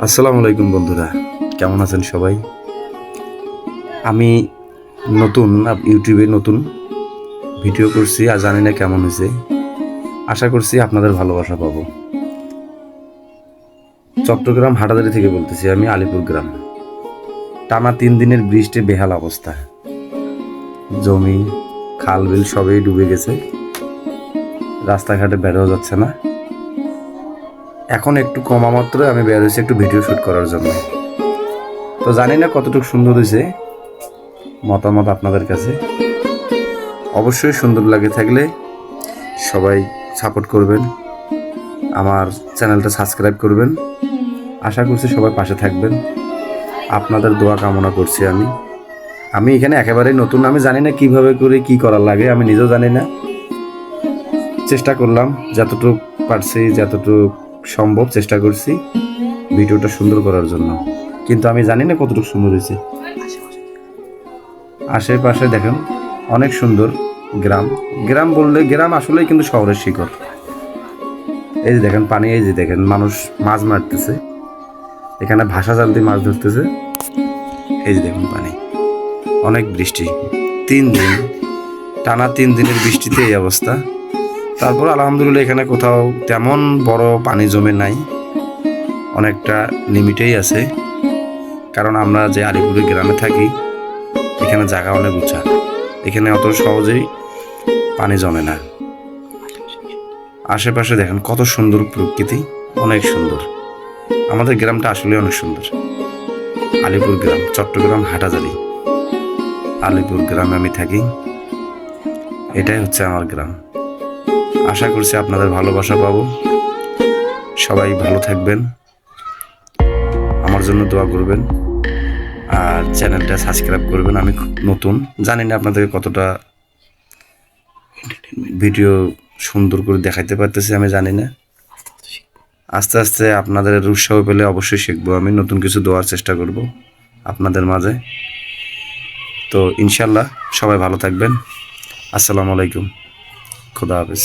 আসসালামু আলাইকুম বন্ধুরা, কেমন আছেন সবাই? আমি নতুন ইউটিউবে নতুন ভিডিও করছি, আর জানি না কেমন হয়েছে। আশা করছি আপনাদের ভালোবাসা পাবো। চট্টগ্রাম হাটাদারি থেকে বলতেছি আমি, আলিপুর গ্রাম। টানা 3 দিনের বৃষ্টি বেহাল অবস্থা, জমি খাল বিল সবই ডুবে গেছে, রাস্তাঘাটে বেরোও যাচ্ছে না। এখন একটু কমা মাত্র আমি বের হয়েছি একটু ভিডিও শ্যুট করার জন্য। তো জানি না কতটুকু সুন্দর হয়েছে, মতামত আপনাদের কাছে। অবশ্যই সুন্দর লাগে থাকলে সবাই সাপোর্ট করবেন, আমার চ্যানেলটা সাবস্ক্রাইব করবেন। আশা করছি সবাই পাশে থাকবেন, আপনাদের দোয়া কামনা করছি। আমি এখানে একেবারেই নতুন, আমি জানি না কিভাবে করে কি করার লাগে, আমি নিজেও জানি না। চেষ্টা করলাম যতটুকু পারছি, যতটুকু সম্ভব চেষ্টা করছি ভিডিওটা সুন্দর করার জন্য, কিন্তু আমি জানি না কতটুকু সুন্দর হয়েছে। আশেপাশে দেখেন অনেক সুন্দর গ্রাম। গ্রাম বললে গ্রাম আসলেই কিন্তু শহরের শিকড়। এই যে দেখেন পানি, এই যে দেখেন মানুষ মাছ মারতেছে, এখানে ভাষা জাল দিয়ে মাছ ধরতেছে। এই যে দেখুন পানি, অনেক বৃষ্টি, 3 দিন টানা 3 দিনের বৃষ্টিতে এই অবস্থা। তারপর আলহামদুলিল্লাহ এখানে কোথাও তেমন বড় পানি জমে নাই, অনেকটা লিমিটেই আছে। কারণ আমরা যে আলিপুরের গ্রামে থাকি, এখানে জায়গা অনেক উঁচা, এখানে অত সহজেই পানি জমে না। আশেপাশে দেখেন কত সুন্দর প্রকৃতি, অনেক সুন্দর। আমাদের গ্রামটা আসলে অনেক সুন্দর। আলিপুর গ্রাম, চট্টগ্রাম হাটাজারি, আলিপুর গ্রামে আমি থাকি। এটাই হচ্ছে আমার গ্রাম। আশা করছি আপনাদের ভালোবাসা পাবো। সবাই ভালো থাকবেন, আমার জন্য দোয়া করবেন, আর চ্যানেলটা সাবস্ক্রাইব করবেন। আমি নতুন, জানি না আপনাদেরকে কতটা ভিডিও সুন্দর করে দেখাইতে পারতেছি, আমি জানি না। আস্তে আস্তে আপনাদের উৎসাহ পেলে অবশ্যই শিখবো, আমি নতুন কিছু দেওয়ার চেষ্টা করব আপনাদের মাঝে। তো ইনশাল্লাহ সবাই ভালো থাকবেন। আসসালামু আলাইকুম, খুদা হাফেজ।